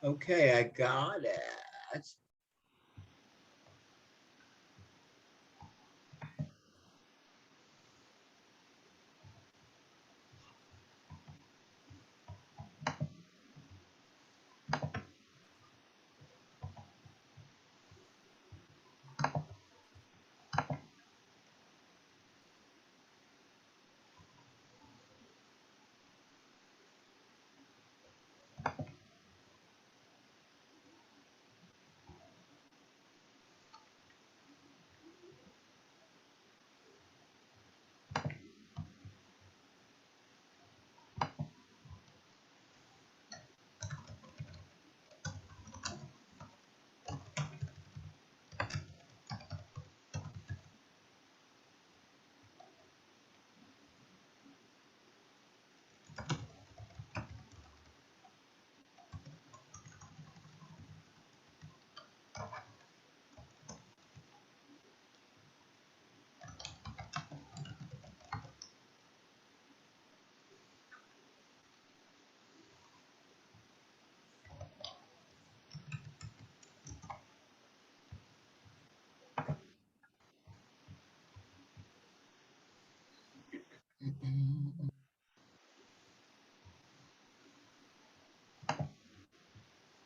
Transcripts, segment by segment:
Okay, I got it.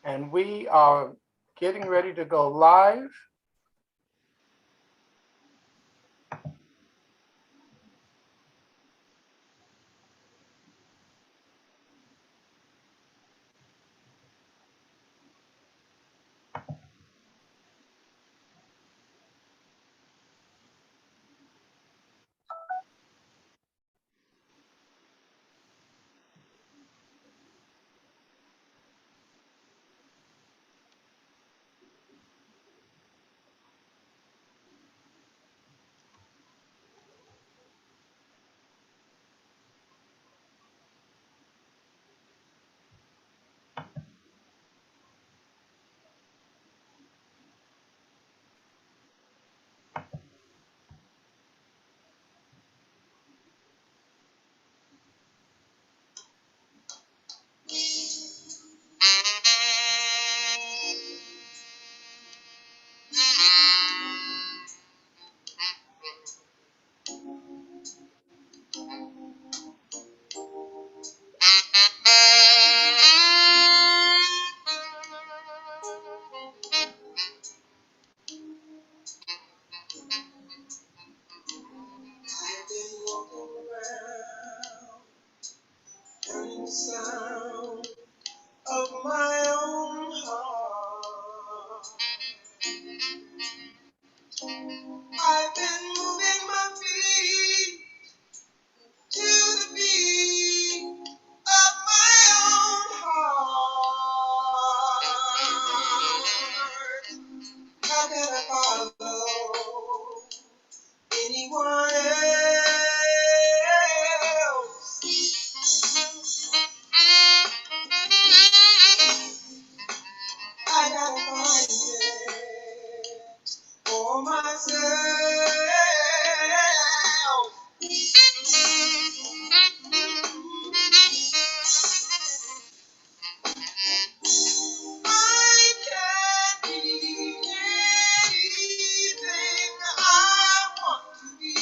And we are getting ready to go live. I've been walking around in the sound of my own heart. I've been moving my feet to the beat of my own heart. How can I follow anyone else? I gotta find it for myself. I can be anything I want to be.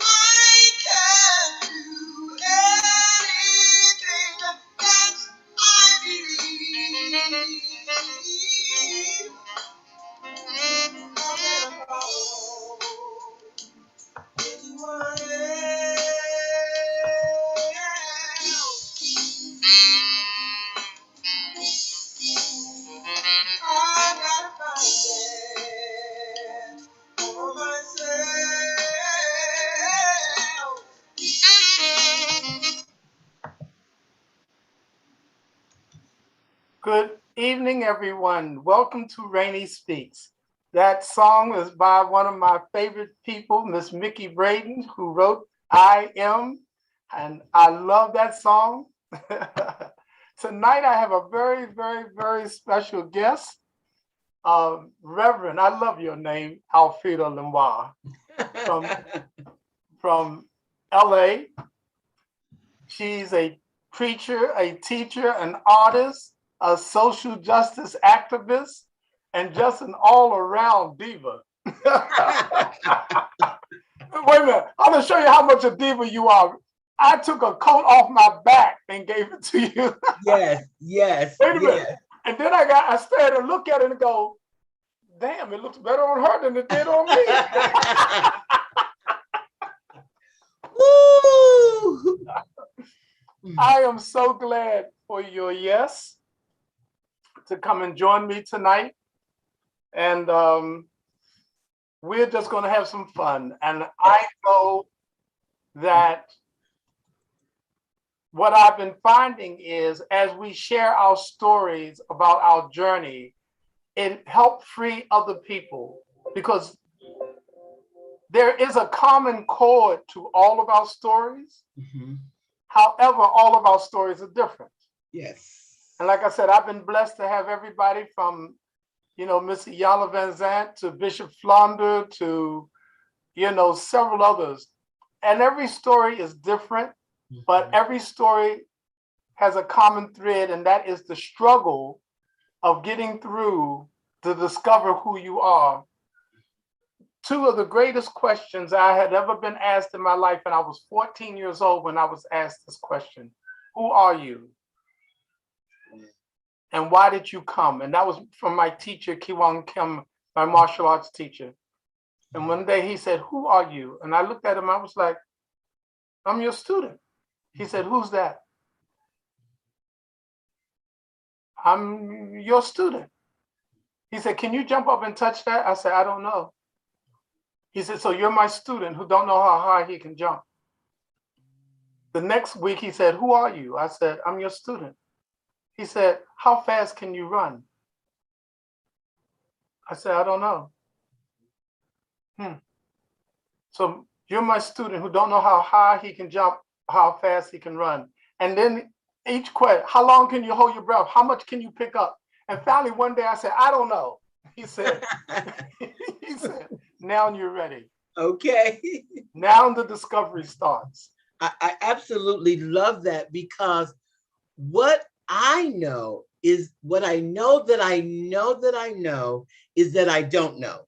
I can do anything that I believe. I'm gonna follow anyone else. I gotta find it for myself. Good evening, everyone. Welcome to Rainey Speaks. That song is by one of my favorite people, Miss Mickey Braden, who wrote I Am, and I love that song. Tonight, I have a very, very, very special guest, Reverend, I love your name, Alfreda Lanoix from, from LA. She's a preacher, a teacher, an artist, a social justice activist, and just an all-around diva. Wait a minute, I'm gonna show you how much a diva you are. I took a coat off my back and gave it to you. Yes, yes, Wait a minute. yes. And then I stared and looked at it and go, damn, it looks better on her than it did on me. Woo! I am so glad for your yes to come and join me tonight. And we're just going to have some fun. And I know that what I've been finding is as we share our stories about our journey, it helps free other people because there is a common chord to all of our stories. Mm-hmm. However, all of our stories are different. Yes. And like I said, I've been blessed to have everybody from, Miss Iyanla Van Zant to Bishop Flonder to, several others. And every story is different, but every story has a common thread, and that is the struggle of getting through to discover who you are. Two of the greatest questions I had ever been asked in my life, and I was 14 years old when I was asked this question: who are you? And why did you come? And that was from my teacher, Kiwon Kim, my martial arts teacher. And one day he said, who are you? And I looked at him, I was like, I'm your student. He said, who's that? I'm your student. He said, can you jump up and touch that? I said, I don't know. He said, so you're my student who don't know how high he can jump. The next week he said, who are you? I said, I'm your student. He said, how fast can you run? I said, I don't know. So you're my student who don't know how high he can jump, how fast he can run. And then each question, how long can you hold your breath? How much can you pick up? And finally one day I said, I don't know. He said, now you're ready. Okay. Now the discovery starts. I absolutely love that, because what I know is what I know that I know that I know is that I don't know.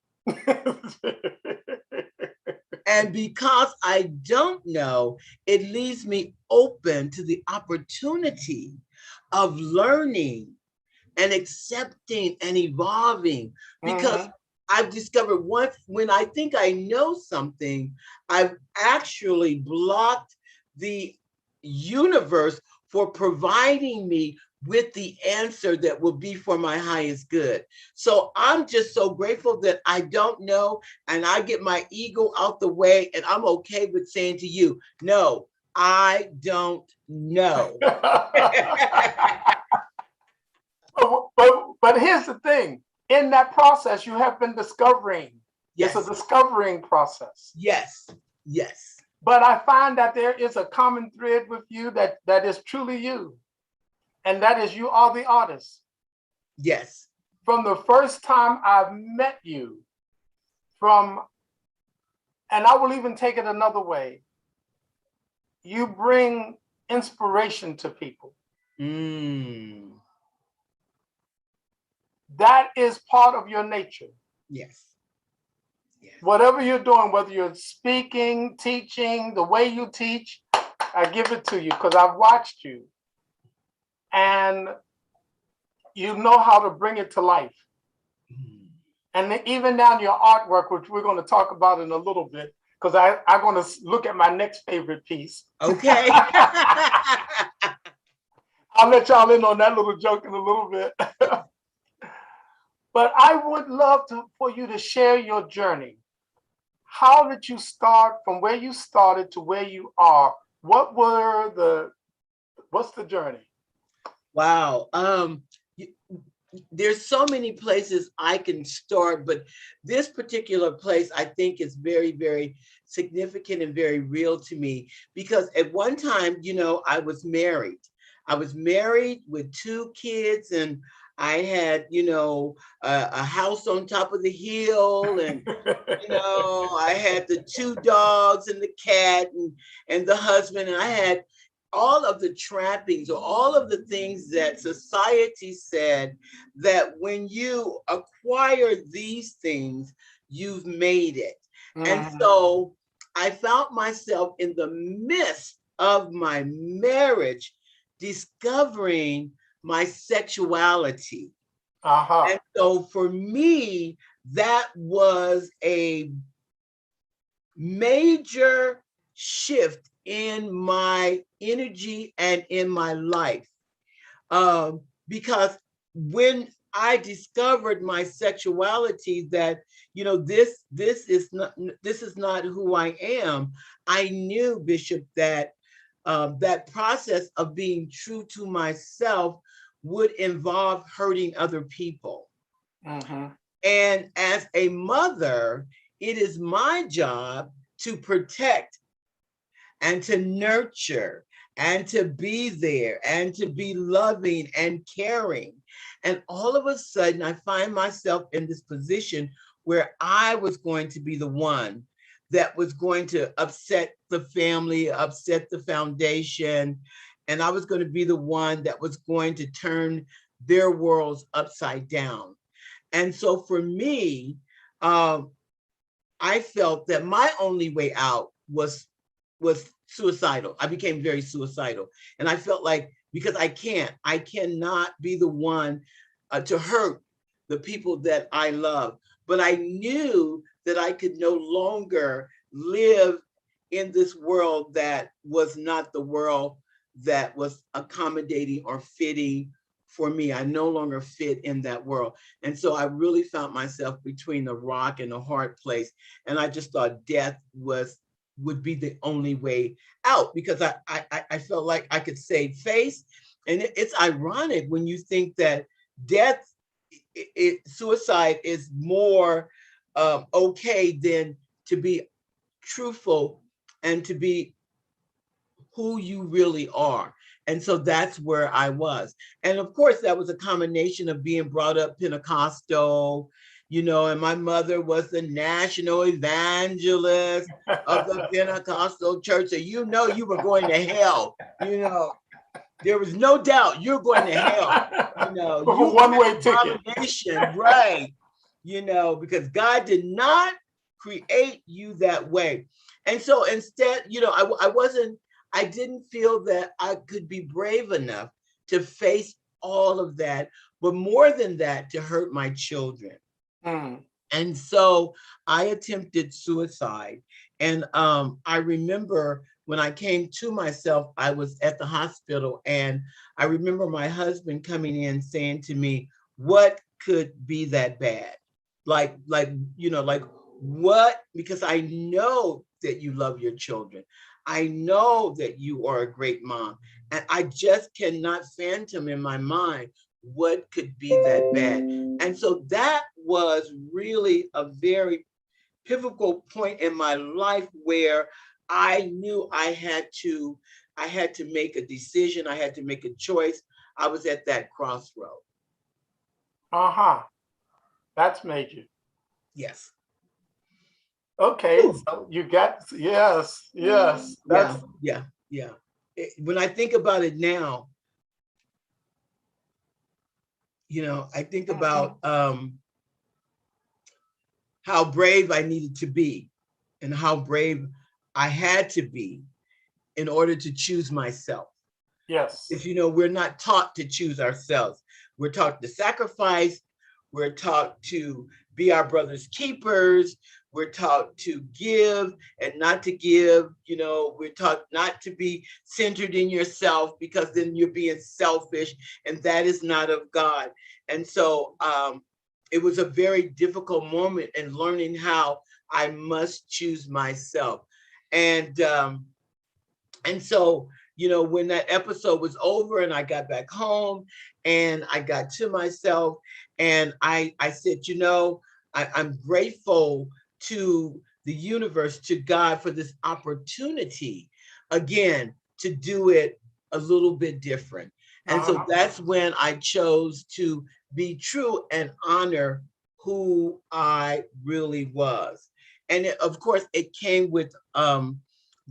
And because I don't know, it leaves me open to the opportunity of learning and accepting and evolving. Because I've discovered once when I think I know something, I've actually blocked the universe for providing me with the answer that will be for my highest good. So I'm just so grateful that I don't know, and I get my ego out the way, and I'm okay with saying to you, no, I don't know. But here's the thing. In that process, you have been discovering. Yes. It's a discovering process. Yes, yes. But I find that there is a common thread with you that is truly you. And that is, you are the artist. Yes. From the first time I've met you, and I will even take it another way, you bring inspiration to people. That is part of your nature. Yes. Yes. Whatever you're doing, whether you're speaking, teaching, the way you teach, I give it to you because I've watched you. And you know how to bring it to life. And even down your artwork, which we're going to talk about in a little bit, because I'm going to look at my next favorite piece. Okay. I'll let y'all in on that little joke in a little bit. But I would love for you to share your journey. How did you start from where you started to where you are? What's the journey? Wow. There's so many places I can start, but this particular place I think is very, very significant and very real to me, because at one time, I was married. I was married with 2 kids, and I had, a house on top of the hill, and, I had the 2 dogs and the cat and the husband, and I had all of the trappings or all of the things that society said that when you acquire these things, you've made it. And Mhm. so I found myself in the midst of my marriage discovering my sexuality. Uh-huh. And so for me, that was a major shift in my energy and in my life. Because when I discovered my sexuality, that this is not who I am. I knew, Bishop, that that process of being true to myself would involve hurting other people. Mhm. And as a mother, it is my job to protect and to nurture and to be there and to be loving and caring. And all of a sudden, I find myself in this position where I was going to be the one that was going to upset the family, upset the foundation. And I was going to be the one that was going to turn their worlds upside down. And so for me, um, I felt that my only way out was suicidal. I became very suicidal, and I felt like because I cannot be the one to hurt the people that I love. But I knew that I could no longer live in this world that was not the world that was accommodating or fitting for me. I no longer fit in that world. And so I really found myself between a rock and a hard place. And I just thought death would be the only way out because I felt like I could save face. And it's ironic when you think that death, suicide is more okay than to be truthful and to be who you really are. And so that's where I was. And of course, that was a combination of being brought up Pentecostal, and my mother was the national evangelist of the Pentecostal church. So you were going to hell. There was no doubt you're going to hell. With a You are one-way an ticket. abomination, right? Because God did not create you that way. And so instead, I didn't feel that I could be brave enough to face all of that, but more than that, to hurt my children. Mm. And so I attempted suicide. And I remember when I came to myself, I was at the hospital, and I remember my husband coming in saying to me, "What could be that bad? Like what? Because I know that you love your children. I know that you are a great mom. And I just cannot phantom in my mind what could be that bad." And so that was really a very pivotal point in my life where I knew I had to make a decision, I had to make a choice. I was at that crossroad. Uh-huh. That's major. Yes. Okay, Whew. so you got, yes, yes. Yeah, That's yeah, yeah. When I think about it now, I think mhm. about how brave I needed to be and how brave I had to be in order to choose myself. Yes. Because we're not taught to choose ourselves. We're taught to sacrifice. We're taught to be our brother's keepers. We're taught to give and not to give. We're taught not to be centered in yourself because then you're being selfish, and that is not of God. And so it was a very difficult moment in learning how I must choose myself. And so, when that episode was over and I got back home and I got to myself and I said, I'm grateful to the universe, to God for this opportunity again to do it a little bit different. And so Uh-huh. that's when I chose to be true and honor who I really was. And of course, it came with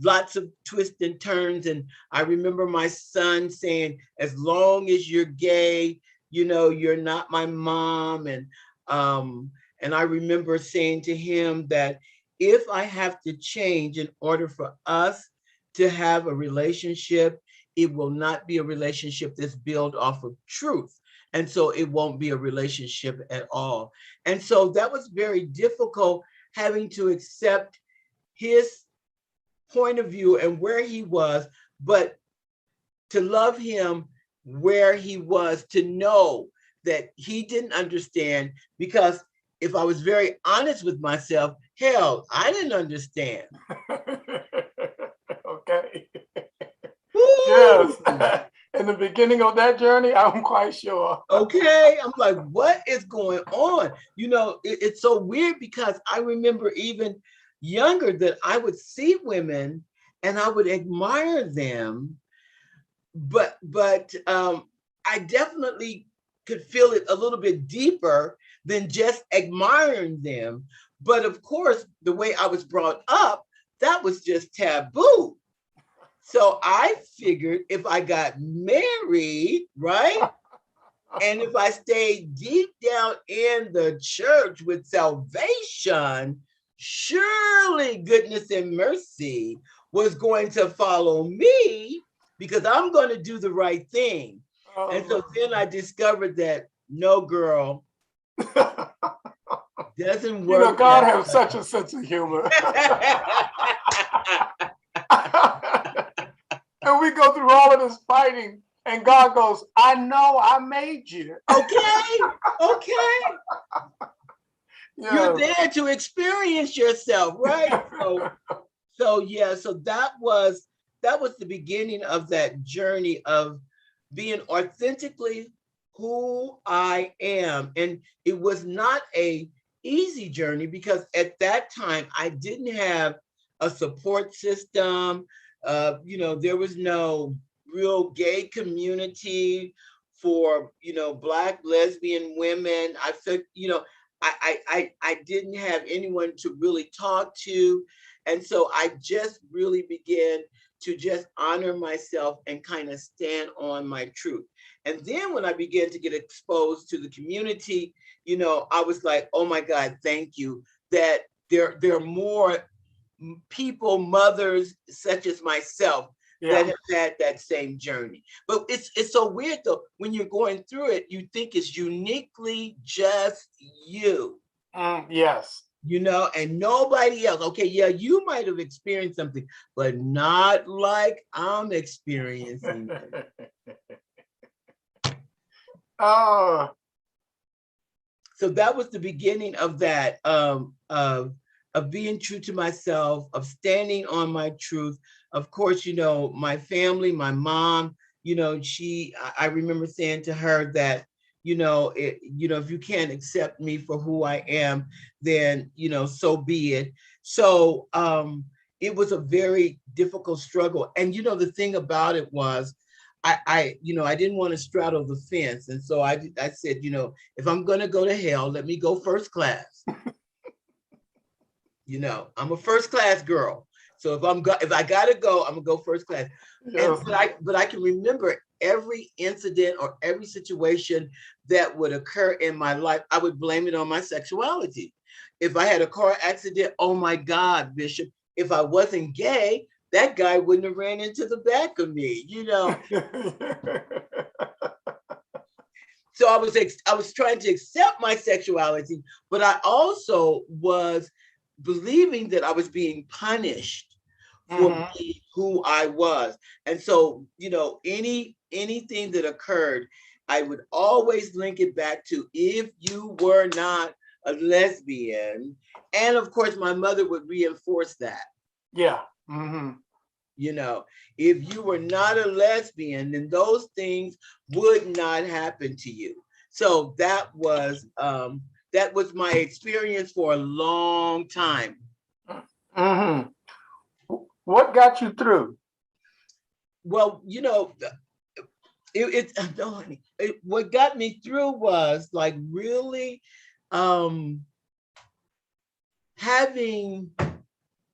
lots of twists and turns. And I remember my son saying, as long as you're gay, you know, you're not my mom. And I remember saying to him that if I have to change in order for us to have a relationship, it will not be a relationship that's built off of truth. And so it won't be a relationship at all. And so that was very difficult, having to accept his point of view and where he was, but to love him where he was, to know that he didn't understand. Because if I was very honest with myself, hell, I didn't understand. Okay. Woo! Yes. In the beginning of that journey, I'm quite sure. Okay, I'm like, what is going on? You know, it's so weird, because I remember even younger that I would see women and I would admire them, but I definitely could feel it a little bit deeper than just admiring them. But of course, the way I was brought up, that was just taboo. So I figured if I got married, right? And if I stayed deep down in the church with salvation, surely goodness and mercy was going to follow me, because I'm going to do the right thing. And so then I discovered that no, girl, doesn't You know, work God that has way. such a sense of humor. And we go through all of this fighting, and God goes, I know I made you. Okay. Yeah. You're there to experience yourself, right? So yeah, so that was the beginning of that journey of being authentically who I am. And it was not a easy journey, because at that time I didn't have a support system. You know, there was no real gay community for, you know, Black lesbian women. I felt, you know, I didn't have anyone to really talk to. And so I just really began to just honor myself and kind of stand on my truth. And then when I began to get exposed to the community, you know, I was like, oh my God, thank you. That there are more people, mothers such as myself, that have had that same journey. But it's so weird though, when you're going through it, you think it's uniquely just you. Yes. You know, and nobody else. Okay, yeah, you might have experienced something, but not like I'm experiencing it. Oh. So that was the beginning of that, of being true to myself, of standing on my truth. Of course, you know, my family, my mom, you know, I remember saying to her that, you know, if you can't accept me for who I am, then, you know, so be it. So it was a very difficult struggle. And, you know, the thing about it was, I didn't want to straddle the fence. And so I said, you know, if I'm going to go to hell, let me go first class. You know, I'm a first class girl. So if I gotta go, I'm gonna go first class. Yes. And but I can remember every incident or every situation that would occur in my life, I would blame it on my sexuality. If I had a car accident, oh my God, Bishop, if I wasn't gay, that guy wouldn't have ran into the back of me, you know. So I was trying to accept my sexuality, but I also was believing that I was being punished for being who I was. And so, you know, anything that occurred, I would always link it back to, if you were not a lesbian. And of course, my mother would reinforce that. Yeah. Mm-hmm. You know, if you were not a lesbian, then those things would not happen to you. So that was my experience for a long time. Mm-hmm. What got you through? Well, you know, what got me through was like really having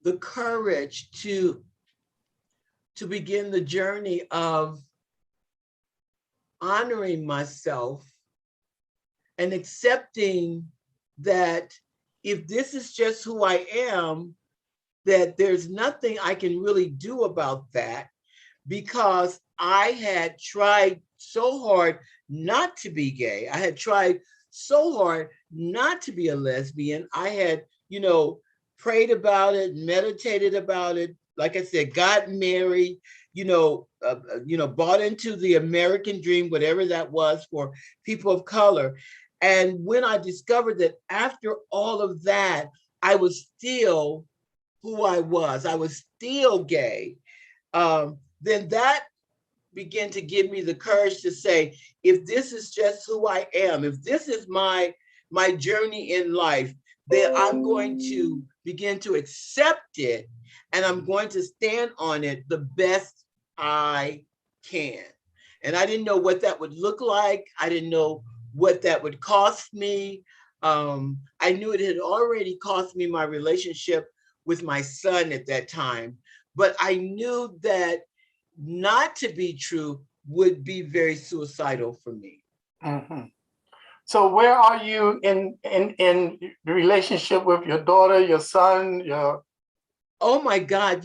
the courage to to begin the journey of honoring myself and accepting that if this is just who I am, that there's nothing I can really do about that, because I had tried so hard not to be gay. I had tried so hard not to be a lesbian. I had, prayed about it, meditated about it. Like I said, got married, bought into the American dream, whatever that was for people of color. And when I discovered that after all of that, I was still who I was still gay, then that began to give me the courage to say, if this is just who I am, if this is my journey in life, then I'm going to begin to accept it, and I'm going to stand on it the best I can. And I didn't know what that would look like. I didn't know what that would cost me. I knew it had already cost me my relationship with my son at that time, but I knew that not to be true would be very suicidal for me. Mhm. So where are you in the relationship with your daughter, your son, your? Oh my God,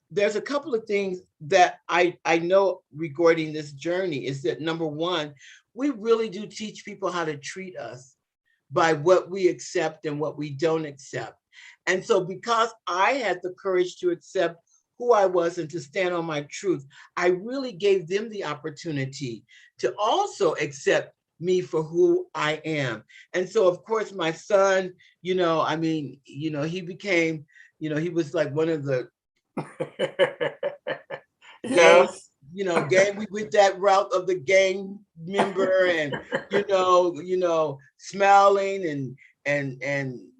there's a couple of things that I know regarding this journey is that number one, we really do teach people how to treat us by what we accept and what we don't accept. And so because I had the courage to accept who I was and to stand on my truth, I really gave them the opportunity to also accept me for who I am. And so of course my son, he became, he was like one of the gang, Yes. we went that route of the gang member, and smiling and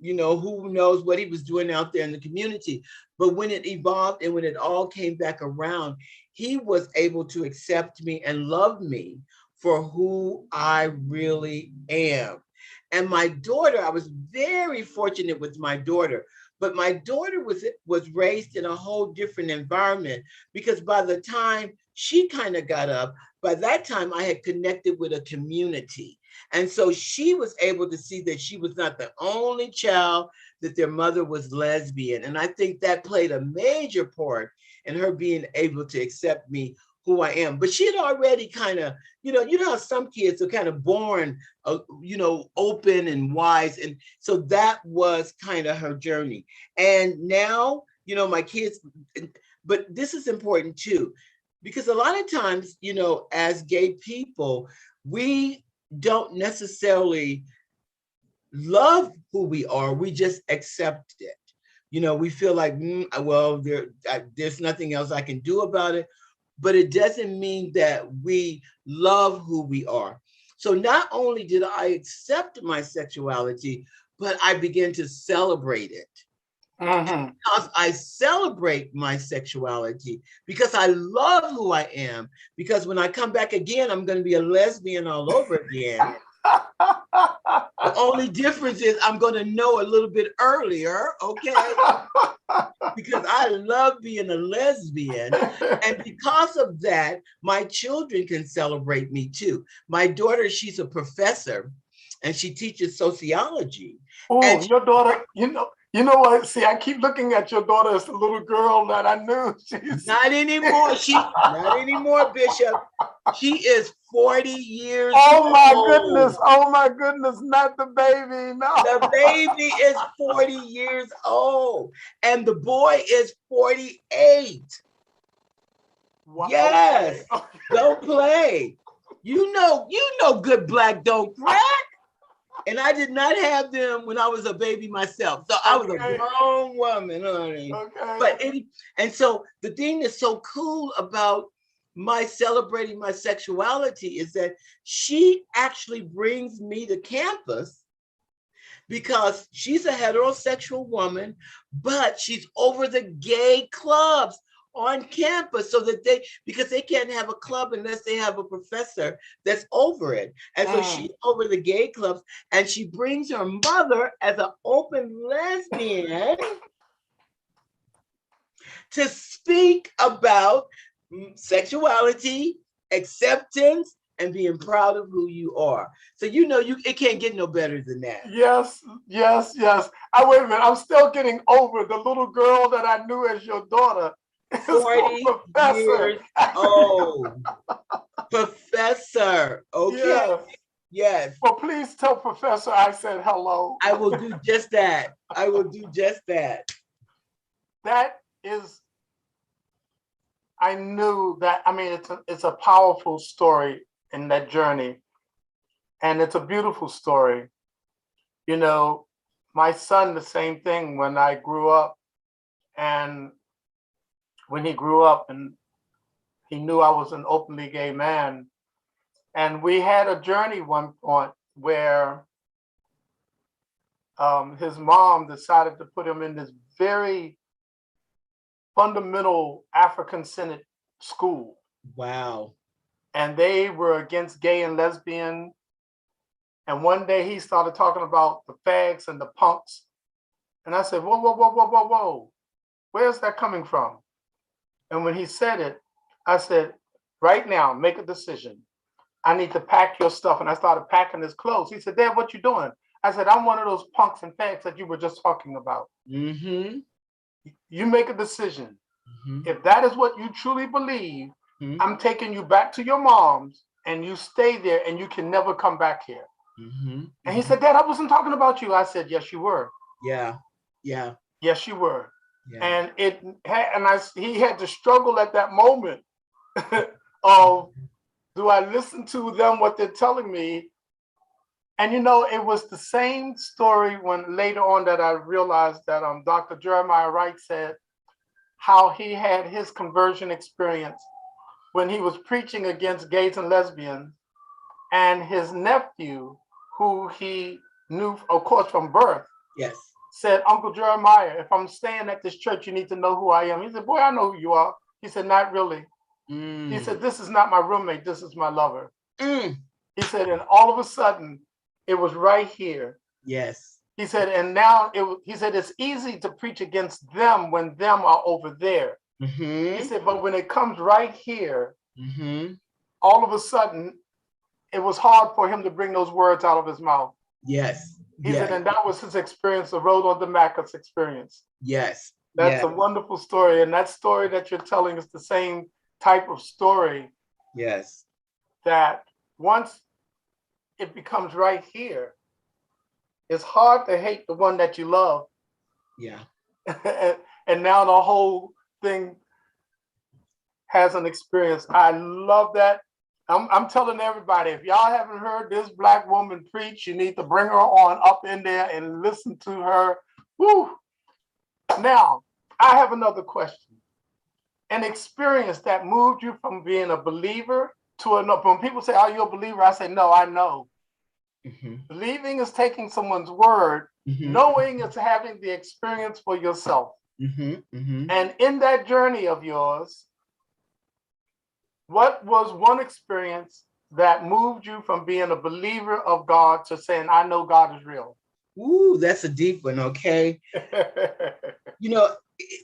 who knows what he was doing out there in the community. But when it evolved and when it all came back around, he was able to accept me and love me for who I really am. And my daughter, I was very fortunate with my daughter, but my daughter was raised in a whole different environment, because by the time she kind of got up, by that time I had connected with a community. And so she was able to see that she was not the only child, that their mother was lesbian. And I think that played a major part in her being able to accept me who I am. But she had already kind of, how some kids are kind of born, open and wise. And so that was kind of her journey. And now, my kids, but this is important too, because a lot of times, as gay people, we don't necessarily love who we are. We just accept it. We feel like, well, there's nothing else I can do about it. But it doesn't mean that we love who we are. So not only did I accept my sexuality, but I began to celebrate it. Mm-hmm. Because I celebrate my sexuality, because I love who I am, because when I come back again, I'm going to be a lesbian all over again. The only difference is I'm going to know a little bit earlier, okay? Because I love being a lesbian. And because of that, my children can celebrate me too. My daughter, she's a professor and she teaches sociology. Oh, And your daughter, you know what? See, I keep looking at your daughter as a little girl that I knew. She's not anymore. Not anymore, Bishop. She is 40 years Oh old. my goodness, not the baby. No. The baby is 40 years old and the boy is 48. Wow. Yes. Okay. Don't play. You know good black don't crack. And I did not have them when I was a baby myself. So I was a grown woman, honey. Okay. And so the thing that's so cool about my celebrating my sexuality is that she actually brings me to campus, because she's a heterosexual woman, but she's over the gay clubs on campus, so that because they can't have a club unless they have a professor that's over it. And so she's over the gay clubs, and she brings her mother as an open lesbian to speak about sexuality, acceptance, and being proud of who you are. So it can't get no better than that. Yes, yes, yes. Wait a minute. I'm still getting over the little girl that I knew as your daughter. It's called 40 Professor. years old. Professor. Okay. Yes. Yes. Well, please tell Professor I said hello. I will do just that. I will do just that. That is, I knew that. I mean, it's a powerful story in that journey, and it's a beautiful story. You know, my son, the same thing when I grew up, and when he grew up and he knew I was an openly gay man. And we had a journey one point where his mom decided to put him in this very fundamental African-centered school. Wow. And they were against gay and lesbian. And one day he started talking about the fags and the punks. And I said, whoa, whoa, whoa, whoa, whoa, whoa. Where's that coming from? And when he said it, I said, right now, make a decision. I need to pack your stuff. And I started packing his clothes. He said, Dad, what you doing? I said, I'm one of those punks and fags that you were just talking about. Mm-hmm. You make a decision. Mm-hmm. If that is what you truly believe, Mm-hmm. I'm taking you back to your mom's and you stay there and you can never come back here. Mm-hmm. And he said, Dad, I wasn't talking about you. I said, yes, you were. Yeah. Yeah. Yes, you were. Yeah. And he had to struggle at that moment of, do I listen to them, what they're telling me? And it was the same story when later on that I realized that Dr. Jeremiah Wright said how he had his conversion experience when he was preaching against gays and lesbians, and his nephew, who he knew, of course, from birth, Yes. said, Uncle Jeremiah, if I'm staying at this church, you need to know who I am. He said, boy, I know who you are. He said, not really. He said, this is not my roommate. This is my lover. He said, and all of a sudden, it was right here. Yes. He said, and now he said, it's easy to preach against them when them are over there. Mm-hmm. He said, but when it comes right here, Mm-hmm. all of a sudden, it was hard for him to bring those words out of his mouth. Yes. He yes. said, and that was his experience, the road on Damascus experience. Yes. That's a wonderful story. And that story that you're telling is the same type of story. Yes. That once it becomes right here, it's hard to hate the one that you love. Yeah. And now the whole thing has an experience. I love that. I'm telling everybody, if y'all haven't heard this Black woman preach, you need to bring her on up in there and listen to her. Woo! Now, I have another question. An experience that moved you from being a believer to another. When people say, are you a believer? I say, no, I know. Mm-hmm. Believing is taking someone's word. Mm-hmm. Knowing is having the experience for yourself. Mm-hmm. Mm-hmm. And in that journey of yours, what was one experience that moved you from being a believer of God to saying, I know God is real? Ooh, that's a deep one, okay?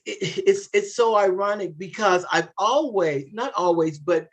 It's so ironic because I've always, not always, but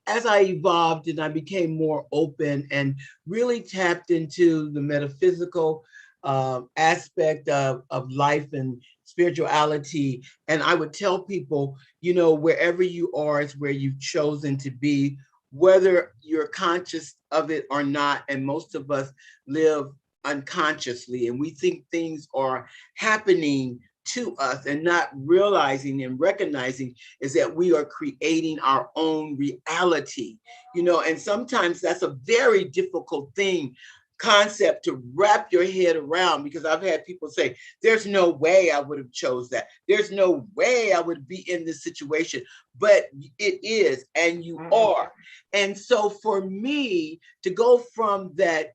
as I evolved and I became more open and really tapped into the metaphysical aspect of life and spirituality. And I would tell people, wherever you are is where you've chosen to be, whether you're conscious of it or not. And most of us live unconsciously, and we think things are happening to us and not realizing and recognizing is that we are creating our own reality, and sometimes that's a very difficult concept to wrap your head around, because I've had people say, there's no way I would have chose that. There's no way I would be in this situation, but it is, and you are. And so for me to go from that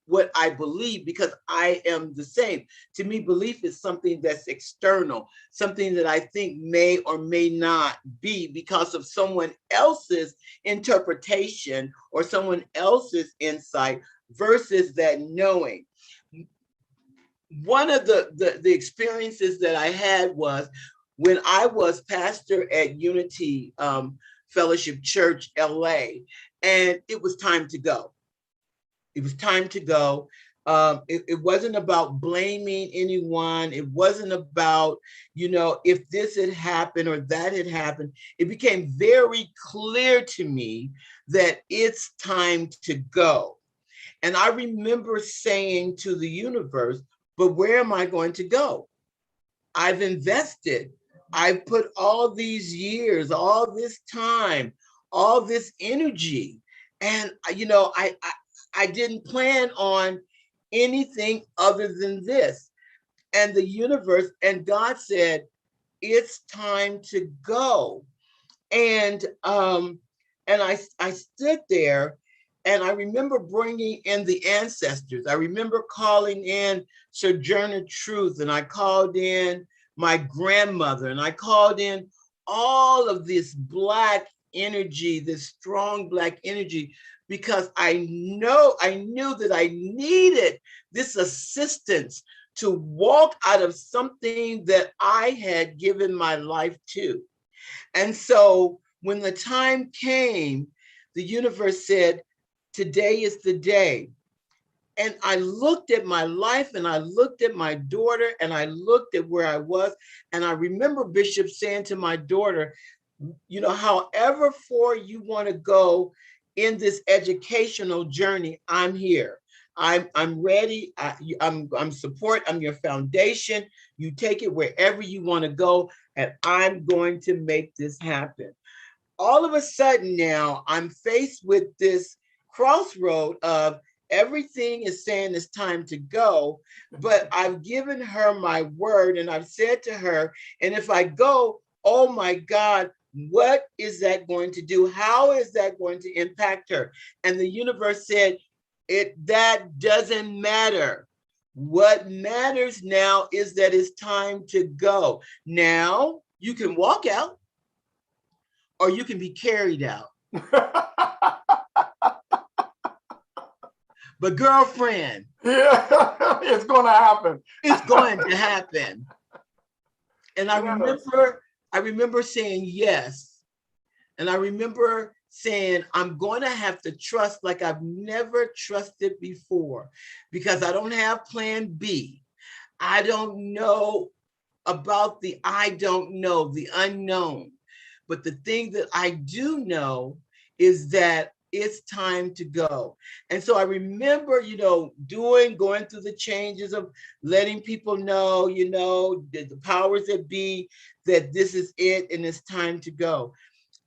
what I believe, because I am the same. To me, belief is something that's external, something that I think may or may not be because of someone else's interpretation or someone else's insight versus that knowing. one of the experiences that I had was when I was pastor at Unity Fellowship Church, LA, and it was time to go. It was time to go. It wasn't about blaming anyone. It wasn't about, if this had happened or that had happened. It became very clear to me that it's time to go. And I remember saying to the universe, but where am I going to go? I've invested. I've put all these years, all this time, all this energy. And, I didn't plan on anything other than this. And the universe and God said, it's time to go. And I stood there, and I remember bringing in the ancestors. I remember calling in Sojourner Truth, and I called in my grandmother, and I called in all of this Black energy, this strong Black energy, because I knew that I needed this assistance to walk out of something that I had given my life to. And so when the time came, the universe said, today is the day. And I looked at my life, and I looked at my daughter, and I looked at where I was. And I remember Bishop saying to my daughter, however far you want to go in this educational journey, I'm here. I'm ready. I'm support. I'm your foundation. You take it wherever you want to go, and I'm going to make this happen. All of a sudden now, I'm faced with this crossroad of everything is saying it's time to go, but I've given her my word, and I've said to her, and if I go, oh my God, what is that going to do? How is that going to impact her? And the universe said, that doesn't matter. What matters now is that it's time to go. Now you can walk out, or you can be carried out. But girlfriend, yeah, it's going to happen. It's going to happen. And I remember saying yes. And I remember saying, I'm going to have to trust like I've never trusted before, because I don't have plan B. I don't know about the I don't know, the unknown. But the thing that I do know is that it's time to go. And so I remember, going through the changes of letting people know, the powers that be, that this is it and it's time to go.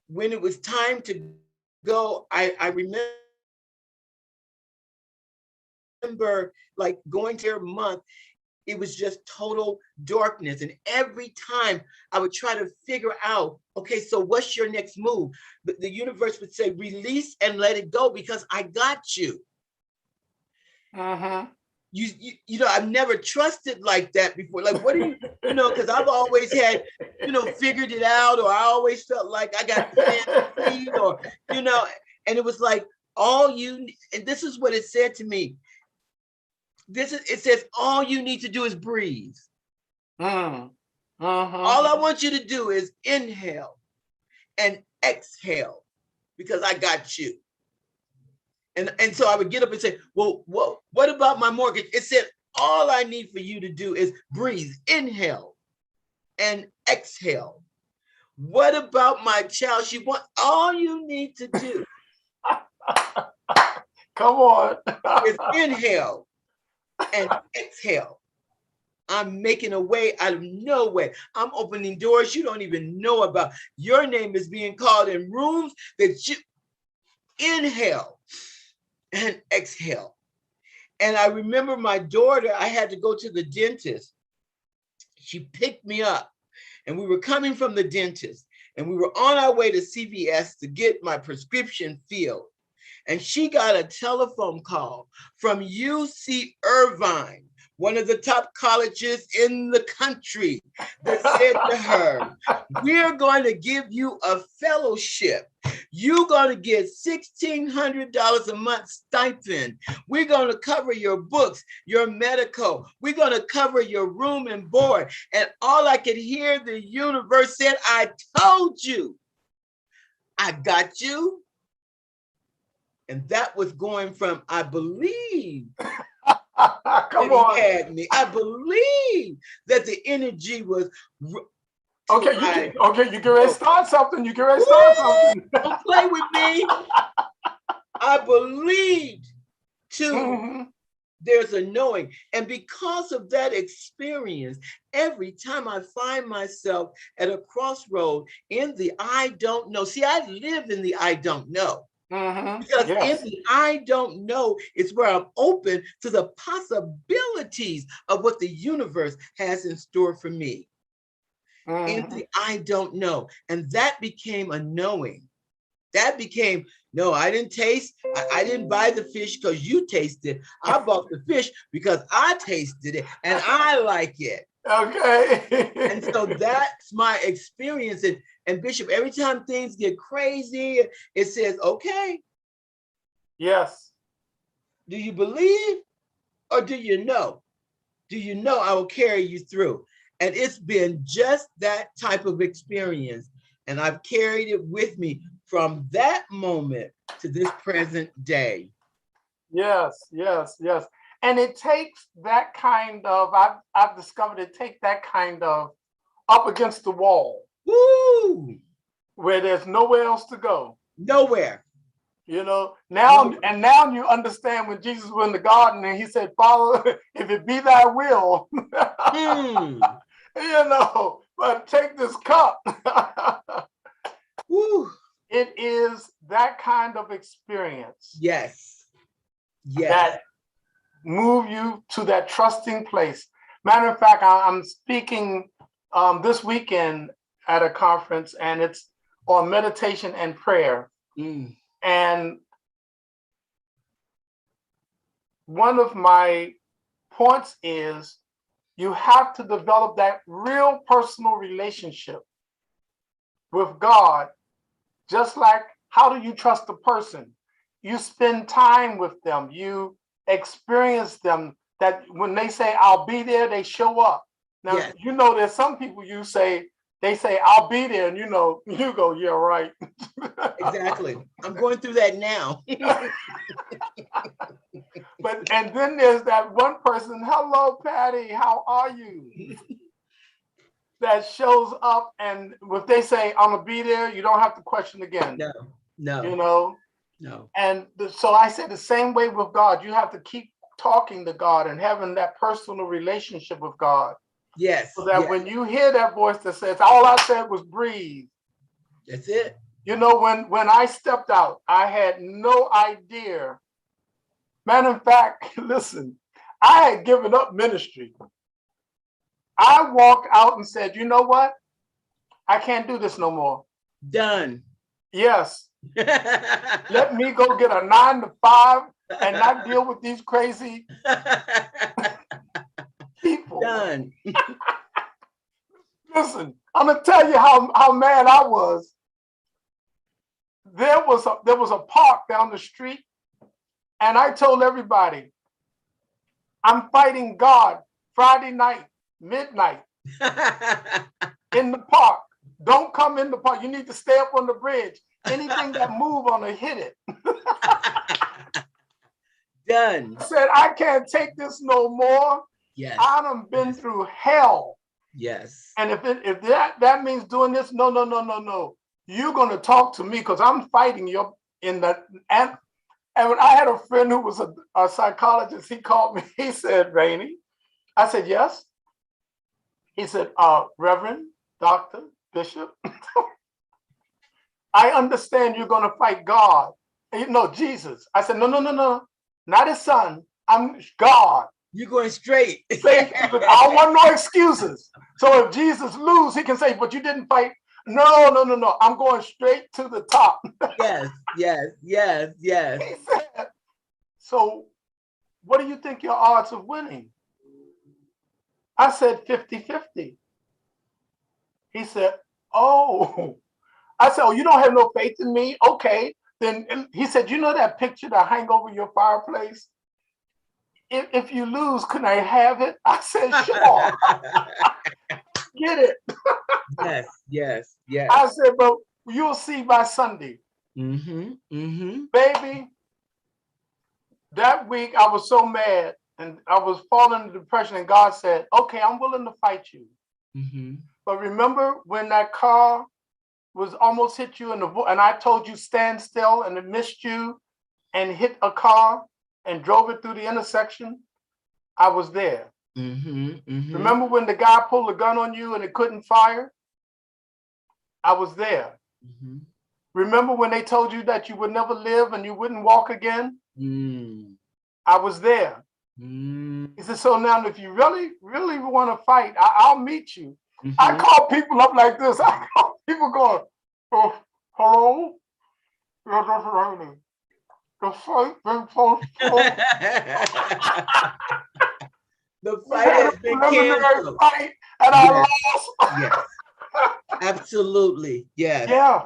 When it was time to go, I remember like going to a month, it was just total darkness. And every time I would try to figure out, okay, so what's your next move? The universe would say, release and let it go, because I got you. Uh-huh. I've never trusted like that before. Like, what do you, because I've always had, figured it out, or I always felt like I got plan B, or, and it was like, and this is what it said to me. It says, all you need to do is breathe. Uh-huh. All I want you to do is inhale and exhale, because I got you. And so I would get up and say, well, what about my mortgage? It said, all I need for you to do is breathe, inhale and exhale. What about my child? All you need to do come on is inhale and exhale. I'm making a way out of no way. I'm opening doors you don't even know about. Your name is being called in rooms that you inhale and exhale. And I remember my daughter, I had to go to the dentist. She picked me up, and we were coming from the dentist, and we were on our way to CVS to get my prescription filled. And she got a telephone call from UC Irvine, one of the top colleges in the country, that said to her, we're going to give you a fellowship. You're going to get $1,600 a month stipend. We're going to cover your books, your medical. We're going to cover your room and board. And all I could hear the universe said, I told you, I got you. And that was going from, I believe, Come on. He had me. I believe that the energy was. Okay, you can ready to start something. You can ready to start something. Don't play with me. I believed too. There's a knowing. And because of that experience, every time I find myself at a crossroad in the I don't know. See, I live in the I don't know. Because in the I don't know, it's where I'm open to the possibilities of what the universe has in store for me. In the I don't know. And that became a knowing. That became, no, I didn't taste. I didn't buy the fish because you tasted. I bought the fish because I tasted it and I like it. Okay. And so that's my experience. And Bishop, every time things get crazy, it says, okay. Yes. Do you believe or do you know? Do you know I will carry you through? And it's been just that type of experience. And I've carried it with me from that moment to this present day. Yes, yes, yes. And it takes that kind of, I've discovered it takes that kind of up against the wall. Woo! Where there's nowhere else to go. Nowhere. You know, now you understand when Jesus was in the garden and he said, Father, if it be thy will, you know, but take this cup. Woo. It is that kind of experience. Yes. Yes. That move you to that trusting place. Matter of fact, I'm speaking this weekend at a conference, and it's on meditation and prayer. And one of my points is you have to develop that real personal relationship with God. Just like, how do you trust a person? You spend time with them. You experience them, that when they say, I'll be there, they show up. Now, yes. You know, there's some people they say, I'll be there, and you know, you go, yeah, right. Exactly. I'm going through that now. And then there's that one person, hello, Patty, how are you? That shows up, and if they say, I'm gonna be there, you don't have to question again. No. You know? No. And so I say the same way with God. You have to keep talking to God and having that personal relationship with God. Yes. So that when you hear that voice that says, all I said was breathe. That's it. You know, when I stepped out, I had no idea. Matter of fact, listen, I had given up ministry. I walked out and said, you know what? I can't do this no more. Done. Yes. Let me go get a 9 to 5 and not deal with these crazy people. Done. Listen, I'm gonna tell you how mad I was. There was a park down the street, and I told everybody, I'm fighting God Friday night, midnight, in the park. Don't come in the park. You need to stay up on the bridge. Anything that move on it, hit it. Done. I said, I can't take this no more. Yes. I done been through hell. Yes. And if that means doing this, no. You're gonna talk to me because I'm fighting you in the and when I had a friend who was a psychologist, he called me, he said, Rainey. I said, yes. He said, Reverend, Doctor, Bishop, I understand you're gonna fight God. No, Jesus. I said, no, not his son. I'm God. You're going straight. I don't want no excuses. So if Jesus lose, he can say, but you didn't fight. No. I'm going straight to the top. Yes. He said, so what do you think your odds of winning? I said 50-50. He said, oh. I said, oh, you don't have no faith in me? Okay. Then he said, you know that picture that hang over your fireplace? If you lose, can I have it? I said, sure. Get it. Yes, yes, yes. I said, but you'll see by Sunday. Mm-hmm. Mm-hmm. Baby, that week I was so mad and I was falling into depression, and God said, okay, I'm willing to fight you. Mm-hmm. But remember when that car was almost hit you in the and I told you stand still, and it missed you and hit a car and drove it through the intersection? I was there. Mm-hmm. Mm-hmm. Remember when the guy pulled a gun on you and it couldn't fire? I was there. Mm-hmm. Remember when they told you that you would never live and you wouldn't walk again? Mm. I was there. Mm. He said, so now if you really, really want to fight, I'll meet you. Mm-hmm. I call people up like this. I call people going, oh, hello? Yeah, that's Rainey. The fight been postponed. The We fight had has a been preliminary canceled. fight and I Yes. lost. Yes. Absolutely. Yes. Yeah.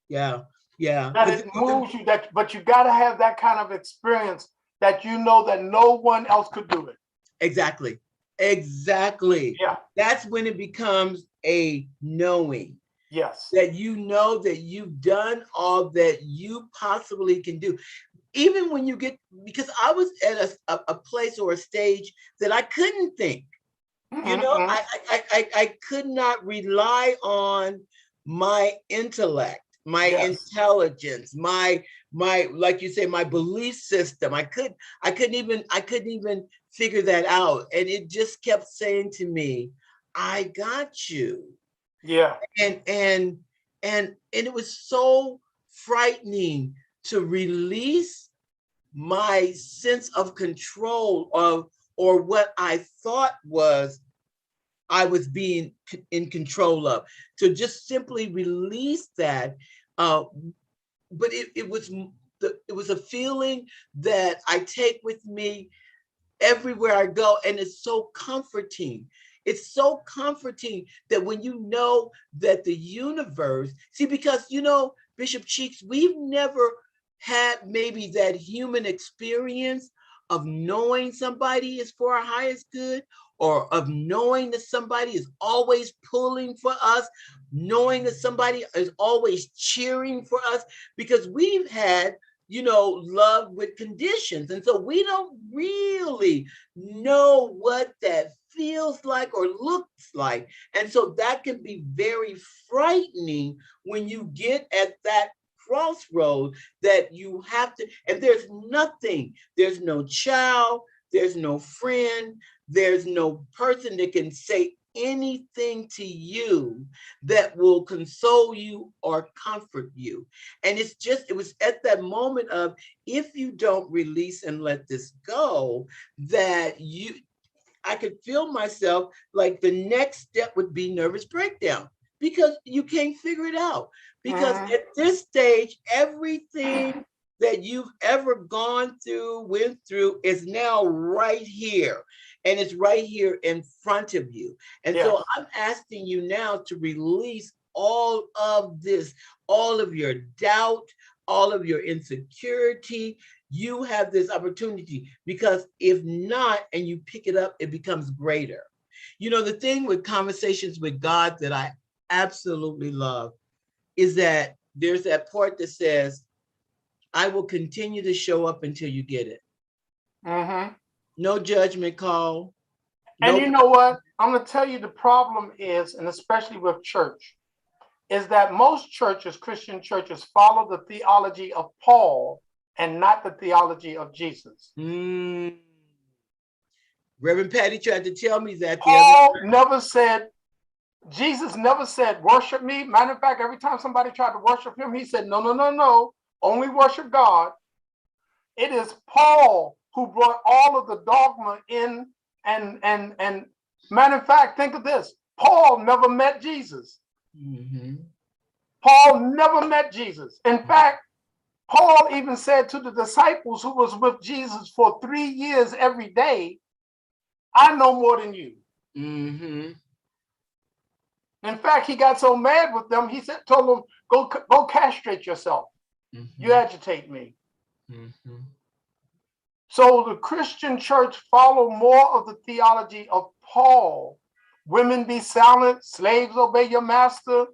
Yeah. Yeah. That it moves you, but you got to have that kind of experience that you know that no one else could do it. Exactly. Exactly. Yeah. That's when it becomes a knowing. Yes. That you know that you've done all that you possibly can do. Even when you get, because I was at a place or a stage that I couldn't think. Mm-hmm. You know, I could not rely on my intellect, my intelligence, my like you say, my belief system. I couldn't even figure that out. And it just kept saying to me, I got you. Yeah. And it was so frightening to release my sense of control of, or what I thought was I was being in control of, to just simply release that. But it was a feeling that I take with me everywhere I go, and it's so comforting. It's so comforting that when you know that the universe, see, because Bishop Cheeks, we've never had maybe that human experience of knowing somebody is for our highest good, or of knowing that somebody is always pulling for us, knowing that somebody is always cheering for us, because we've had love with conditions. And so we don't really know what that feels like or looks like. And so that can be very frightening when you get at that crossroad that you have to, and there's nothing, there's no child, there's no friend, there's no person that can say anything to you that will console you or comfort you. And it was at that moment of, if you don't release and let this go, that I could feel myself like the next step would be nervous breakdown, because you can't figure it out. Because at this stage, everything that you've ever gone through, went through, is now right here. And it's right here in front of you. And so I'm asking you now to release all of this, all of your doubt, all of your insecurity. You have this opportunity, because if not, and you pick it up, it becomes greater. The thing with conversations with God that I absolutely love is that there's that part that says, I will continue to show up until you get it. Mm-hmm. No judgment call. And you know what? I'm going to tell you the problem is, and especially with church, is that most churches, Christian churches, follow the theology of Paul and not the theology of Jesus. Reverend Patty tried to tell me that. Jesus never said, worship me. Matter of fact, every time somebody tried to worship him, he said, no, no, no, no, only worship God. It is Paul who brought all of the dogma in, and matter of fact, think of this. Paul never met Jesus. Mm-hmm. Paul never met Jesus. In fact, Paul even said to the disciples who was with Jesus for 3 years every day, I know more than you. Mm-hmm. In fact, he got so mad with them, he told them, go castrate yourself. Mm-hmm. You agitate me. Mm-hmm. So the Christian church followed more of the theology of Paul. Women be silent, slaves obey your master,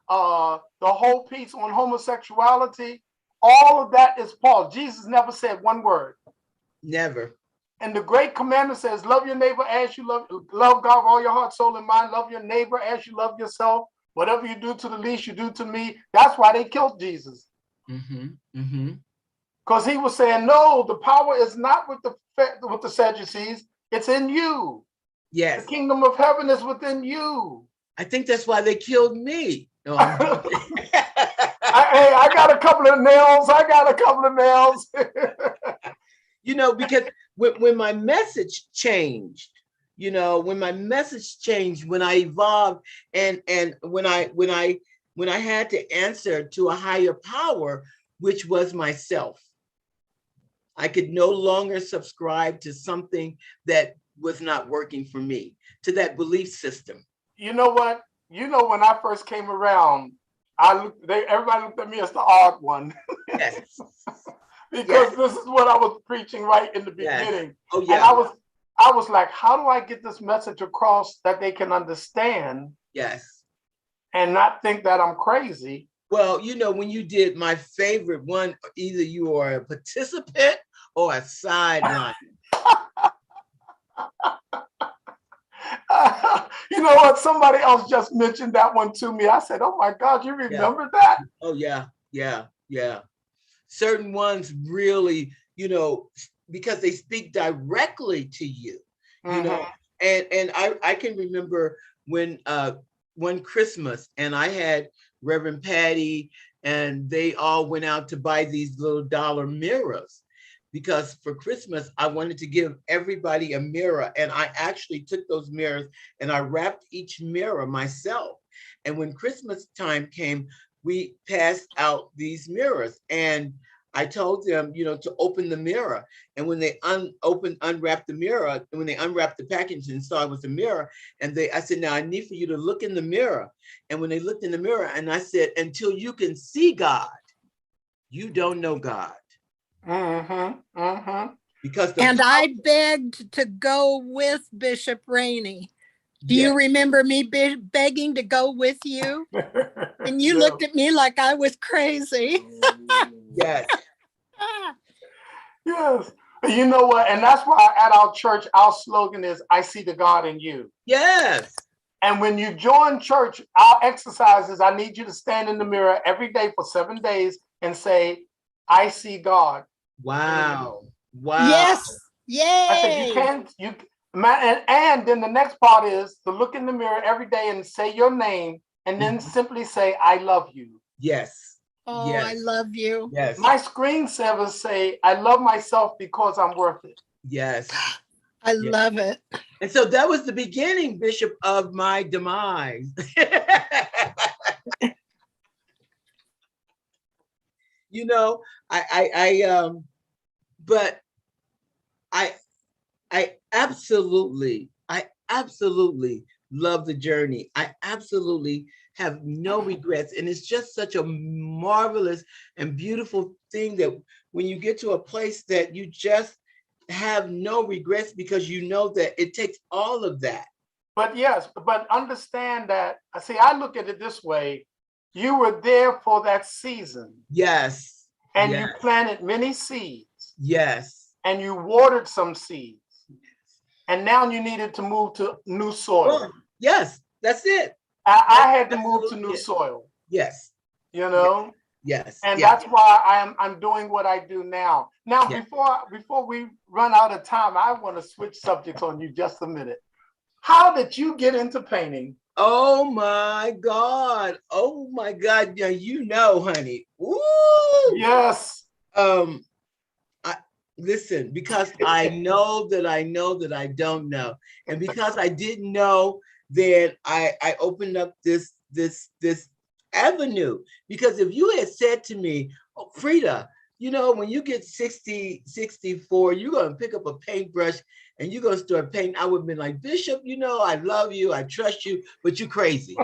the whole piece on homosexuality. All of that is Paul. Jesus never said one word. Never. And the great commandment says, love your neighbor as you love God with all your heart, soul, and mind. Love your neighbor as you love yourself. Whatever you do to the least, you do to me. That's why they killed Jesus. Mm-hmm. Mm-hmm. Because he was saying, no, the power is not with the Sadducees. It's in you. Yes. The kingdom of heaven is within you. I think that's why they killed me. No, I'm joking. I got a couple of nails. You know, because when my message changed, when I evolved, and when I had to answer to a higher power, which was myself, I could no longer subscribe to something that was not working for me, to that belief system. You know what? When I first came around, everybody looked at me as the odd one. Yes. Because Yes. this is what I was preaching right in the Yes. beginning. Oh, And yeah. I was like, how do I get this message across that they can understand? Yes. And not think that I'm crazy? Well, when you did my favorite one, either you are a participant or a sideline. You know what? Somebody else just mentioned that one to me. I said, oh my God, you remember that? Oh, yeah. Yeah. Yeah. Certain ones really, because they speak directly to you, Mm-hmm. and I can remember when one Christmas, and I had Reverend Patty, and they all went out to buy these little dollar mirrors, because for Christmas I wanted to give everybody a mirror, and I actually took those mirrors and I wrapped each mirror myself. And when Christmas time came, we passed out these mirrors, and I told them, to open the mirror. And when they unwrapped the mirror, and when they unwrapped the package and saw it was a mirror, I said, now I need for you to look in the mirror. And when they looked in the mirror, and I said, until you can see God, you don't know God. Mm-hmm. Mm-hmm. Because I begged to go with Bishop Rainey. Do yes. you remember me begging to go with you? And you Yeah. looked at me like I was crazy. Yes. Yes. You know what? And that's why at our church, our slogan is, I see the God in you. Yes. And when you join church, our exercise is, I need you to stand in the mirror every day for 7 days and say, I see God. Wow. Wow. Yes. Yay. I said, and then the next part is to look in the mirror every day and say your name, and then simply say, I love you. Yes. Oh, yes. I love you. Yes. My screensavers say, I love myself because I'm worth it. Yes. I love it. And so that was the beginning, Bishop, of my demise. But I absolutely love the journey. I absolutely have no regrets. And it's just such a marvelous and beautiful thing that when you get to a place that you just have no regrets, because you know that it takes all of that. But yes, but understand that, I look at it this way. You were there for that season. Yes. And yes. you planted many seeds. Yes. And you watered some seeds. And now you needed to move to new soil. Well, yes, that's it. I had to move to new soil. Yes. Yes. And yes. that's why I'm doing what I do now. Now, yes. before we run out of time, I want to switch subjects on you just a minute. How did you get into painting? Oh my God. Oh my God. Yeah, honey. Woo! Yes. Listen, because I know that I don't know. And because I didn't know, then I opened up this avenue. Because if you had said to me, oh, Frida, you know, when you get 60, 64, you're going to pick up a paintbrush and you're going to start painting. I would have been like, Bishop, you know, I love you, I trust you, but you're crazy.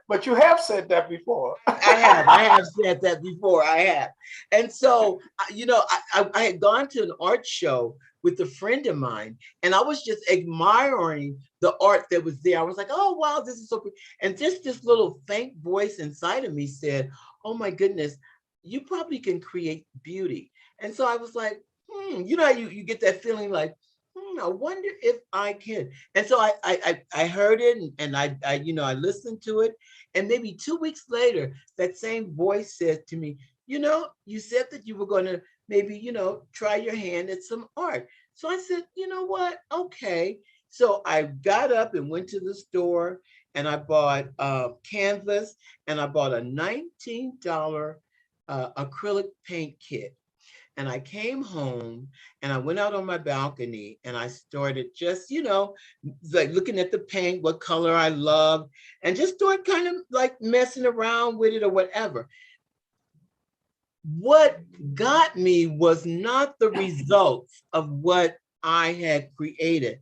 But you have said that before. I have said that before. I have. And so, you know, I had gone to an art show with a friend of mine, and I was just admiring the art that was there. I was like, oh, wow, this is so pretty. And just this little faint voice inside of me said, oh my goodness, you probably can create beauty. And so I was like, you know, you get that feeling like, I wonder if I can. And so I heard it and I you know, I listened to it. And maybe 2 weeks later, that same voice said to me, you know, you said that you were going to maybe, you know, try your hand at some art. So I said, you know what? Okay. So I got up and went to the store and I bought canvas and I bought a $19 acrylic paint kit. And I came home and I went out on my balcony and I started just, you know, like looking at the paint, what color I loved, and just started kind of like messing around with it or whatever. What got me was not the results of what I had created,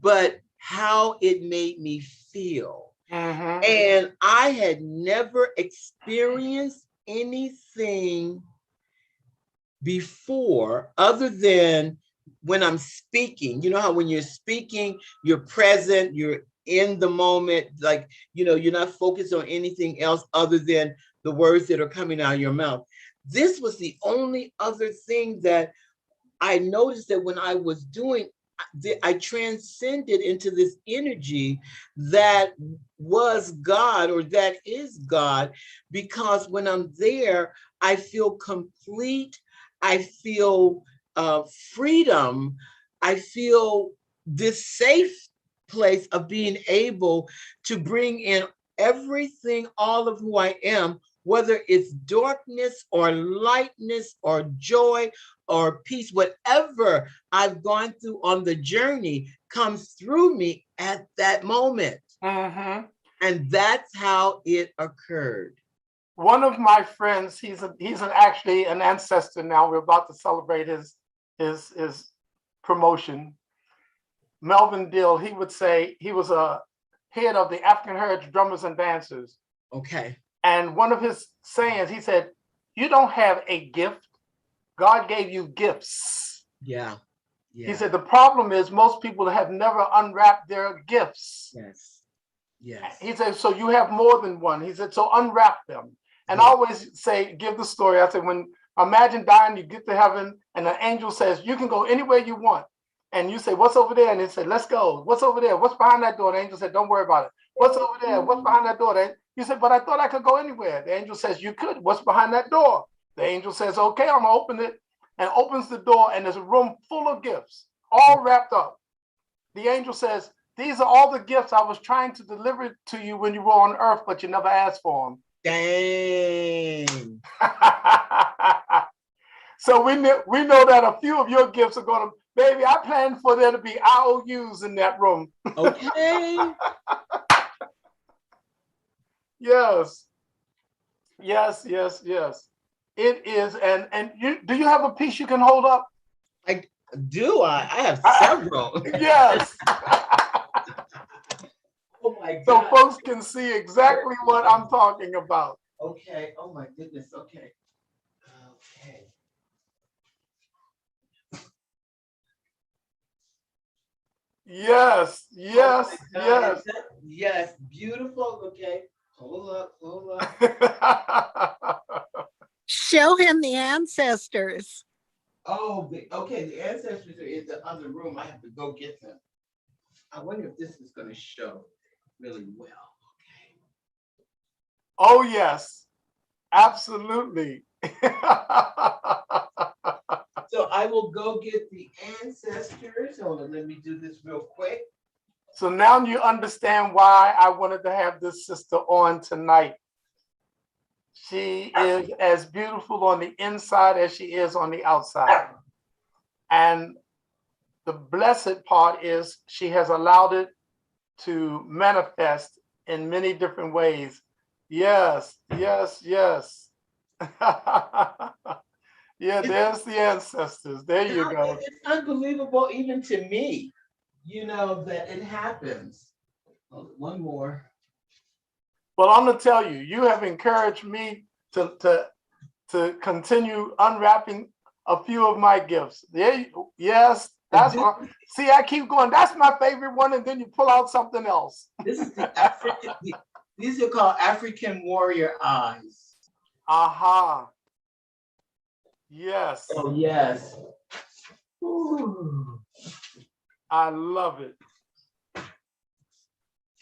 but how it made me feel. Mm-hmm. And I had never experienced anything before other than when I'm speaking. You know how when you're speaking, you're present, you're in the moment, like, you know, you're not focused on anything else other than the words that are coming out of your mouth. This was the only other thing that I noticed that when I was doing, I transcended into this energy that was God or that is God, because when I'm there, I feel complete. I feel freedom. I feel this safe place of being able to bring in everything, all of who I am, whether it's darkness or lightness or joy or peace, whatever I've gone through on the journey comes through me at that moment. Mm-hmm. And that's how it occurred. One of my friends, he's actually an ancestor now. We're about to celebrate his promotion. Melvin Dill, he would say he was a head of the African Heritage Drummers and Dancers. Okay. And one of his sayings, he said, "You don't have a gift. God gave you gifts." Yeah. Yeah. He said, "The problem is most people have never unwrapped their gifts." Yes. Yes. He said, "So you have more than one." He said, "So unwrap them." And I always say, give the story. I said, when imagine dying, you get to heaven and an angel says, you can go anywhere you want. And you say, what's over there? And he said, let's go. What's over there? What's behind that door? The angel said, don't worry about it. What's over there? What's behind that door? You said, but I thought I could go anywhere. The angel says, you could. What's behind that door? The angel says, okay, I'm gonna open it, and opens the door, and there's a room full of gifts, all wrapped up. The angel says, these are all the gifts I was trying to deliver to you when you were on earth, but you never asked for them. Dang. So we know that a few of your gifts are going to, baby, I plan for there to be IOUs in that room. Okay. Yes. Yes, yes, yes. It is. And do you have a piece you can hold up? I do. I have several. Yes. Oh my God. So folks can see exactly what I'm talking about. Okay. Oh my goodness. Okay. Okay. Yes, yes, Oh yes. Yes. Beautiful. Okay. Hold up. Hold up. Show him the ancestors. Oh, okay. The ancestors are in the other room. I have to go get them. I wonder if this is going to show really well. Okay. Oh, yes, absolutely. So I will go get the ancestors. Hold on, let me do this real quick. So now you understand why I wanted to have this sister on tonight. She is as beautiful on the inside as she is on the outside. And the blessed part is she has allowed it to manifest in many different ways. Yes, yes, yes. Yeah, there's the ancestors. There you go. It's unbelievable even to me, that it happens. Oh, one more. Well, I'm gonna tell you, you have encouraged me to continue unwrapping a few of my gifts. Yeah, yes, that's what. See, I keep going. That's my favorite one, and then you pull out something else. This is the African. These are called African warrior eyes. Aha. Yes. Oh yes. Ooh. I love it.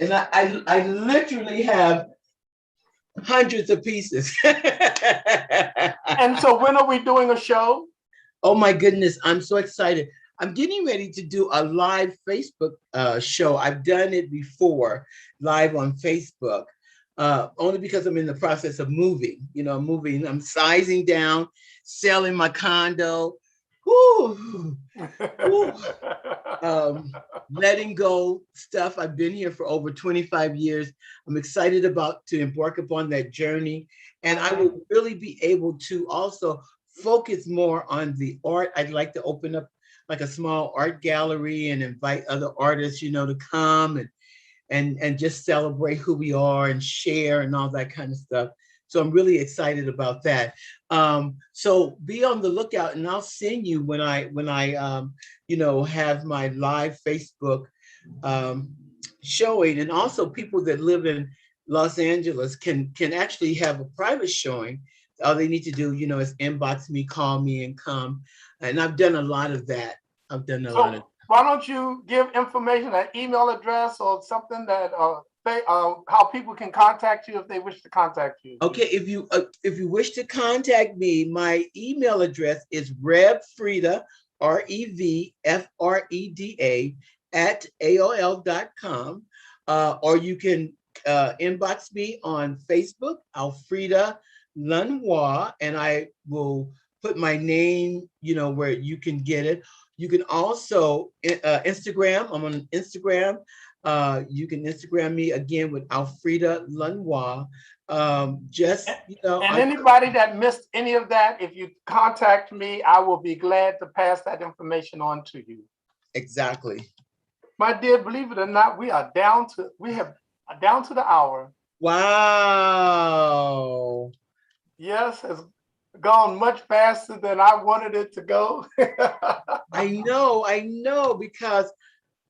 And I literally have hundreds of pieces. And so when are we doing a show? Oh my goodness, I'm so excited. I'm getting ready to do a live Facebook show. I've done it before, live on Facebook, only because I'm in the process of moving, moving. I'm sizing down, selling my condo, whoo, whoo. Letting go stuff. I've been here for over 25 years. I'm excited to embark upon that journey. And I will really be able to also focus more on the art. I'd like to open up like a small art gallery and invite other artists, to come and just celebrate who we are and share and all that kind of stuff. So I'm really excited about that. So be on the lookout, and I'll send you when I have my live Facebook showing. And also people that live in Los Angeles can actually have a private showing. All they need to do, is inbox me, call me, and come. And I've done a lot of that. Why don't you give information, an email address or something that how people can contact you if they wish to contact you? Okay, if you wish to contact me, my email address is revfreda, REVFREDA @AOL.com, or you can inbox me on Facebook, Alfreda Lanoix, and I will put my name, where you can get it. You can also Instagram. I'm on Instagram. You can Instagram me again with Alfreda Lanoix. And anybody that missed any of that, if you contact me, I will be glad to pass that information on to you. Exactly. My dear, believe it or not, we have down to the hour. Wow. Yes, it's gone much faster than I wanted it to go. I know, because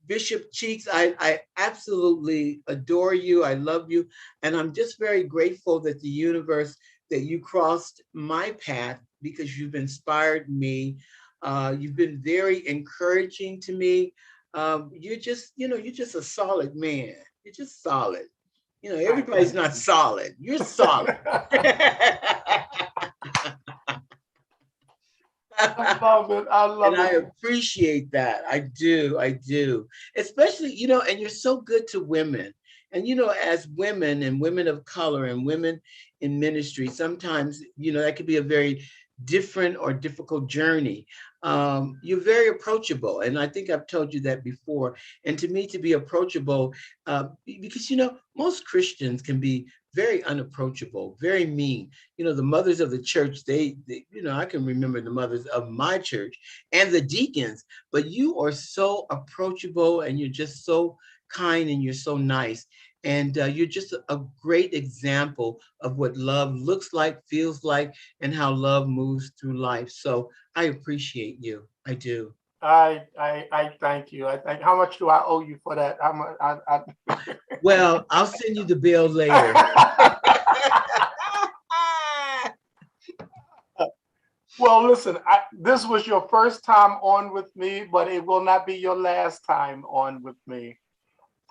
Bishop Cheeks, I absolutely adore you. I love you. And I'm just very grateful that the universe, that you crossed my path, because you've inspired me. You've been very encouraging to me. You're just a solid man. You're just solid. Everybody's not solid. You're solid. I love it. I love it. I it. appreciate that. I do. Especially, and you're so good to women. And, as women and women of color and women in ministry, sometimes, that could be a very different or difficult journey. You're very approachable. And I think I've told you that before. And to me, to be approachable, because, most Christians can be very unapproachable, very mean. The mothers of the church, they I can remember the mothers of my church and the deacons, but you are so approachable, and you're just so kind, and you're so nice. And you're just a great example of what love looks like, feels like, and how love moves through life. So I appreciate you. I do. I thank you. I thank. How much do I owe you for that? How much? Well, I'll send you the bill later. Well, listen, this was your first time on with me, but it will not be your last time on with me.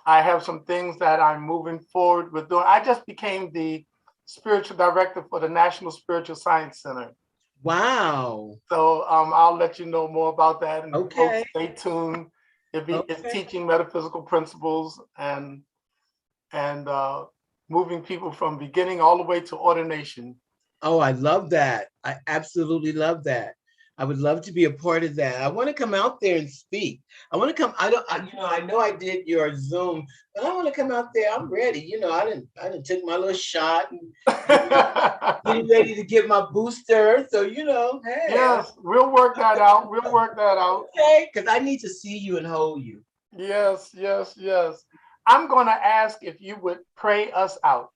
I have some things that I'm moving forward with doing. I just became the spiritual director for the National Spiritual Science Center. Wow. So I'll let you know more about that. And okay. Stay tuned. It's teaching metaphysical principles and moving people from beginning all the way to ordination. Oh, I love that. I absolutely love that. I would love to be a part of that. I want to come out there and speak. I want to come. I don't. I know I did your Zoom, but I want to come out there. I'm ready. I didn't take my little shot and getting ready to get my booster. So hey, Yes, we'll work that out. We'll work that out. okay, because I need to see you and hold you. Yes, yes, yes. I'm going to ask if you would pray us out.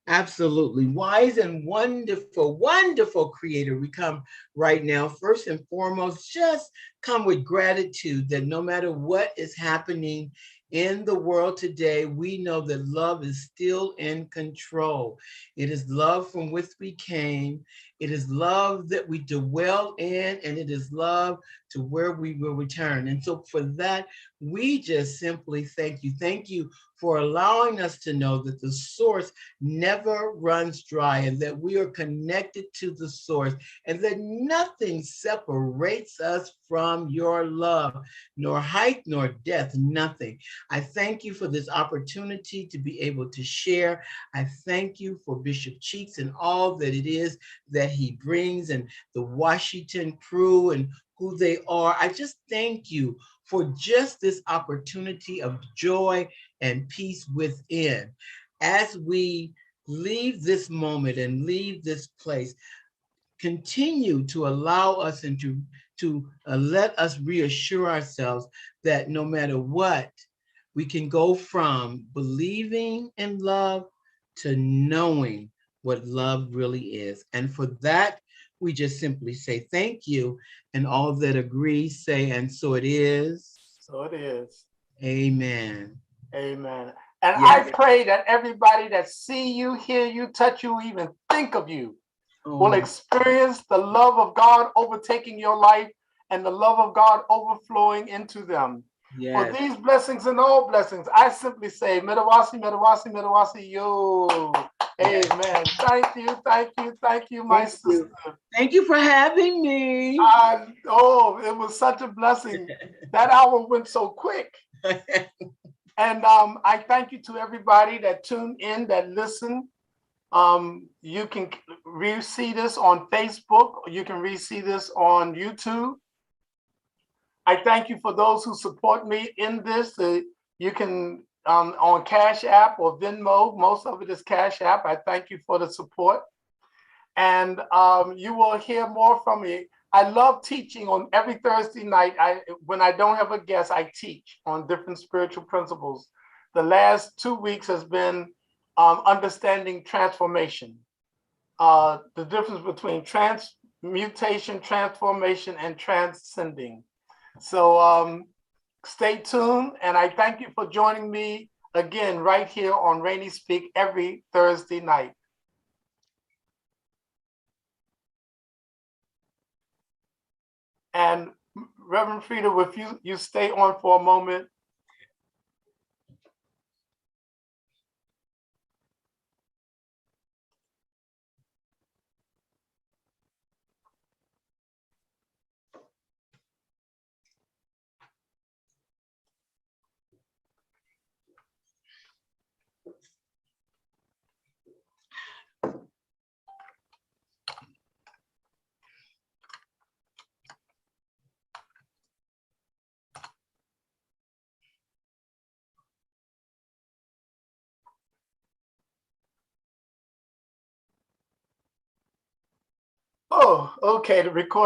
Absolutely. Wise and wonderful, wonderful creator. We come right now. First and foremost, just come with gratitude that no matter what is happening in the world today, we know that love is still in control. It is love from which we came. It is love that we dwell in, and it is love to where we will return. And so for that, we just simply thank you. Thank you for allowing us to know that the source never runs dry and that we are connected to the source and that nothing separates us from your love, nor height, nor depth, nothing. I thank you for this opportunity to be able to share. I thank you for Bishop Cheeks and all that it is that he brings and the Washington crew and who they are. I just thank you for just this opportunity of joy and peace within. As we leave this moment and leave this place, continue to allow us and to let us reassure ourselves that no matter what, we can go from believing in love to knowing what love really is. And for that, we just simply say thank you. And all that agree say, and so it is. So it is. Amen. Amen. And Yes. I pray that everybody that see you, hear you, touch you, even think of you, will experience the love of God overtaking your life and the love of God overflowing into them. Yes. For these blessings and all blessings, I simply say, Medawasi, Medawasi, Medawasi, yo. Amen. Thank you, thank you, thank you, my sister. Thank you for having me. It was such a blessing. That hour went so quick. And I thank you to everybody that tuned in, that listened. You can re-see this on Facebook, or you can re-see this on YouTube. I thank you for those who support me in this. You can on Cash App or Venmo. Most of it is Cash App. I thank you for the support. And you will hear more from me. I love teaching on every Thursday night. When I don't have a guest, I teach on different spiritual principles. The last 2 weeks has been understanding transformation, the difference between transmutation, transformation, and transcending. So stay tuned, and I thank you for joining me again right here on Rainey Speak every Thursday night. And Reverend Frida, if you stay on for a moment. Oh, okay, the recording.